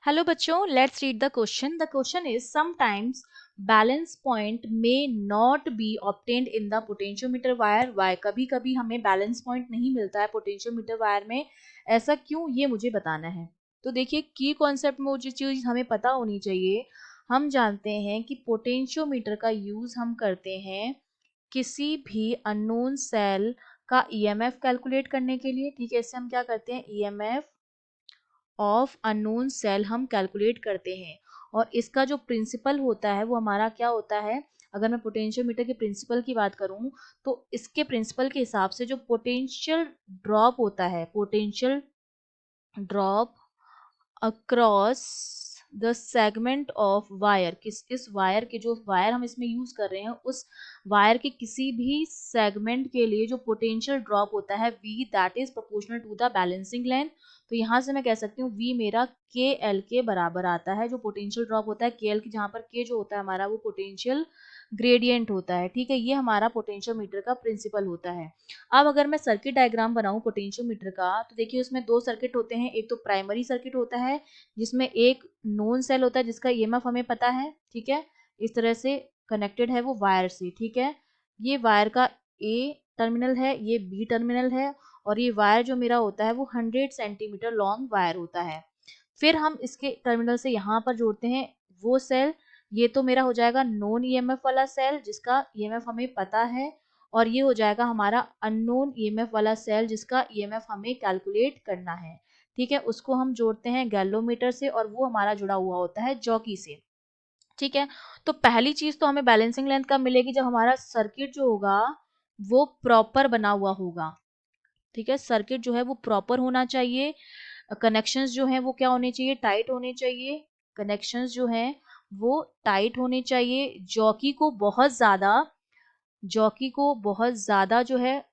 Hello बच्चों, let's read the question. The question is sometimes balance point may not be obtained in the potentiometer wire. Why? कभी कभी हमें balance point नहीं मिलता है potentiometer wire में, ऐसा क्यों, ये मुझे बताना है। तो देखिए की कॉन्सेप्ट में जो चीज हमें पता होनी चाहिए, हम जानते हैं कि पोटेंशियोमीटर का यूज हम करते हैं किसी भी अननोन सेल का ईएमएफ कैलकुलेट करने के लिए। ठीक है, इससे हम क्या करते हैं, ईएमएफ ऑफ अननोन सेल हम कैलकुलेट करते हैं। और इसका जो प्रिंसिपल होता है वो हमारा क्या होता है, अगर मैं पोटेंशियोमीटर के प्रिंसिपल की बात करूं तो इसके प्रिंसिपल के हिसाब से जो पोटेंशियल ड्रॉप होता है, potential drop across the segment of wire, किस इस वायर के, जो वायर हम इसमें यूज कर रहे हैं उस वायर के किसी भी सेगमेंट के लिए जो पोटेंशियल ड्रॉप होता है V that is proportional to the balancing length. तो यहाँ से मैं कह सकती हूँ V मेरा KL के बराबर आता है। जो पोटेंशियल ड्रॉप होता है KL की, जहाँ पर K जो होता है हमारा वो पोटेंशियल ग्रेडियंट होता है। ठीक है, ये हमारा पोटेंशियोमीटर का प्रिंसिपल होता है। अब अगर मैं सर्किट डायग्राम बनाऊं पोटेंशियोमीटर का, तो देखिए उसमें दो सर्किट होते हैं। एक तो प्राइमरी सर्किट होता है जिसमें एक नोन सेल होता है जिसका ईएमएफ हमें पता है। ठीक है, इस तरह से कनेक्टेड है वो वायर से। ठीक है, ये वायर का ए टर्मिनल है, ये बी टर्मिनल है, और ये वायर जो मेरा होता है वो 100 सेंटीमीटर लॉन्ग वायर होता है। फिर हम इसके टर्मिनल से यहाँ पर जोड़ते हैं वो सेल, ये तो मेरा हो जाएगा नॉन ईएमएफ वाला सेल जिसका ईएमएफ हमें पता है, और ये हो जाएगा हमारा अननोन ईएमएफ वाला सेल जिसका ईएमएफ हमें कैलकुलेट करना है। ठीक है, उसको हम जोड़ते हैं गैल्वोमीटर से, और वो हमारा जुड़ा हुआ होता है जॉकी से। ठीक है, तो पहली चीज तो हमें बैलेंसिंग लेंथ कब मिलेगी, जब हमारा सर्किट जो होगा वो प्रॉपर बना हुआ होगा। ठीक है, सर्किट जो है वो प्रॉपर होना चाहिए, कनेक्शंस जो हैं वो क्या होने चाहिए, टाइट होने चाहिए। कनेक्शंस जो हैं वो टाइट होने चाहिए। जॉकी को बहुत ज्यादा जो है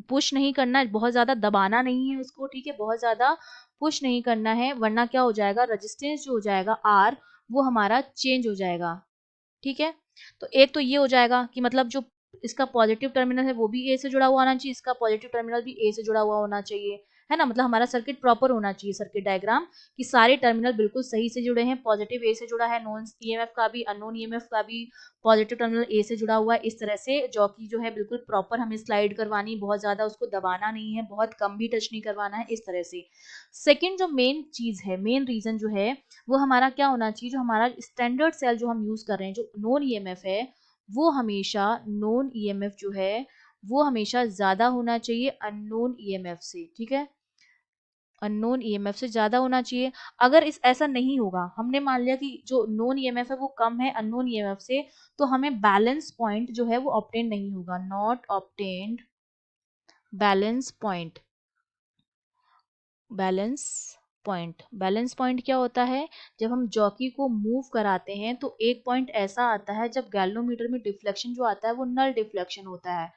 पुश नहीं करना है, बहुत ज्यादा दबाना नहीं है उसको। ठीक है, बहुत ज्यादा पुश नहीं करना है, वरना क्या हो जाएगा, रेजिस्टेंस जो हो जाएगा आर वो हमारा चेंज हो जाएगा। ठीक है, तो एक तो ये हो जाएगा कि मतलब जो इसका पॉजिटिव टर्मिनल है वो भी ए से जुड़ा हुआ होना चाहिए, इसका पॉजिटिव टर्मिनल भी ए से जुड़ा हुआ होना चाहिए, है ना। मतलब हमारा सर्किट प्रॉपर होना चाहिए, सर्किट डायग्राम कि सारे टर्मिनल बिल्कुल सही से जुड़े हैं। पॉजिटिव ए से जुड़ा है नॉन ईएमएफ का भी, अननोन ईएमएफ का भी पॉजिटिव टर्मिनल ए से जुड़ा हुआ है। इस तरह से जॉकी जो है बिल्कुल प्रॉपर हमें स्लाइड करवानी, बहुत ज्यादा उसको दबाना नहीं है, बहुत कम भी टच नहीं करवाना है, इस तरह से। सेकेंड जो मेन चीज है, मेन रीजन जो है वो हमारा क्या होना चाहिए, जो हमारा स्टैंडर्ड सेल जो हम यूज कर रहे हैं, जो नॉन ईएमएफ है, वो हमेशा नॉन ईएमएफ जो है वो हमेशा ज्यादा होना चाहिए अननोन ईएमएफ से। ठीक है, अननोन ईएमएफ से ज्यादा होना चाहिए। अगर इस ऐसा नहीं होगा, हमने मान लिया कि जो नॉन ईएमएफ है वो कम है अननोन ईएमएफ से, तो हमें बैलेंस पॉइंट जो है वो ऑब्टेन नहीं होगा, not obtained balance point. Balance balance point क्या होता है, जब हम जॉकी को मूव कराते हैं तो एक पॉइंट ऐसा आता है जब गैल्वोमीटर में डिफ्लेक्शन जो आता है वो नल डिफ्लेक्शन होता है।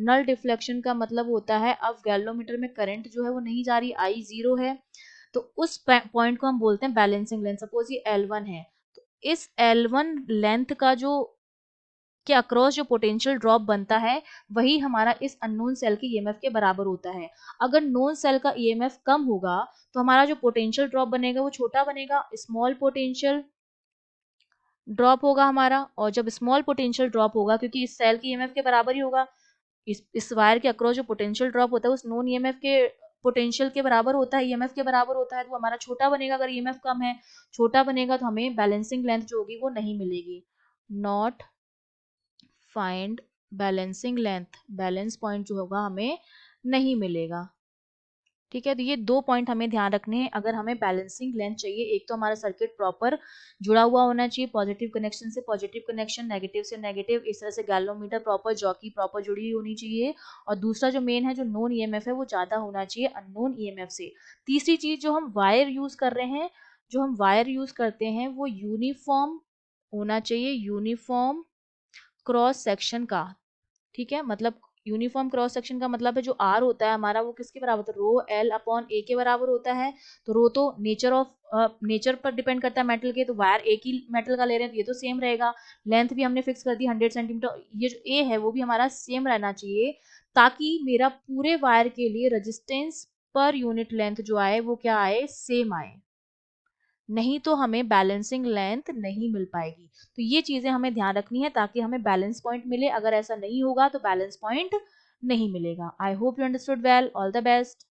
नल डिफ्लेक्शन का मतलब होता है अब गैल्वोमीटर में करंट जो है वो नहीं जा रही, आई जीरो है, तो उस पॉइंट को हम बोलते हैं बैलेंसिंग लेंथ। सपोज ये L1 है, तो इस L1 लेंथ का जो के अक्रॉस जो पोटेंशियल ड्रॉप बनता है वही हमारा इस अननोन सेल के ईएमएफ के बराबर होता है। अगर नोन सेल का ईएमएफ कम होगा तो हमारा जो पोटेंशियल ड्रॉप बनेगा वो छोटा बनेगा, स्मॉल पोटेंशियल ड्रॉप होगा हमारा। और जब स्मॉल पोटेंशियल ड्रॉप होगा, क्योंकि इस सेल के ईएमएफ के बराबर ही होगा, इस वायर के अक्रॉस जो पोटेंशियल ड्रॉप होता है उस नोन ईएमएफ के पोटेंशियल के बराबर होता है, ईएमएफ के बराबर होता है, तो हमारा छोटा बनेगा। अगर ईएमएफ कम है, छोटा बनेगा, तो हमें बैलेंसिंग लेंथ जो होगी वो नहीं मिलेगी। Not find balancing length, balance point जो होगा हमें नहीं मिलेगा। ठीक है, तो ये दो पॉइंट हमें ध्यान रखने हैं अगर हमें बैलेंसिंग लेंथ चाहिए। एक तो हमारा सर्किट प्रॉपर जुड़ा हुआ होना चाहिए, पॉजिटिव कनेक्शन से पॉजिटिव कनेक्शन, नेगेटिव से नेगेटिव, इस तरह से गैल्वोमीटर प्रॉपर, जॉकी प्रॉपर जुड़ी हुई होनी चाहिए। और दूसरा जो मेन है, जो नॉन ईएमएफ है वो ज्यादा होना चाहिए अननोन ईएमएफ से। तीसरी चीज, जो हम वायर यूज कर रहे हैं, जो हम वायर यूज करते हैं वो यूनिफॉर्म होना चाहिए, यूनिफॉर्म क्रॉस सेक्शन का। ठीक है, मतलब यूनिफॉर्म क्रॉस सेक्शन का मतलब है जो आर होता है हमारा वो किसके बराबर होता है, रो एल अपॉन ए के बराबर होता है। तो रो तो नेचर पर डिपेंड करता है मेटल के, तो वायर एक ही मेटल का ले रहे हैं तो ये तो सेम रहेगा। लेंथ भी हमने फिक्स कर दी 100 सेंटीमीटर, ये जो ए है वो भी हमारा सेम रहना चाहिए, ताकि मेरा पूरे वायर के लिए रेजिस्टेंस पर यूनिट लेंथ जो आए वो क्या आए, सेम आए। नहीं तो हमें बैलेंसिंग लेंथ नहीं मिल पाएगी। तो ये चीजें हमें ध्यान रखनी है ताकि हमें बैलेंस पॉइंट मिले। अगर ऐसा नहीं होगा तो बैलेंस पॉइंट नहीं मिलेगा। I hope you understood well. All the best.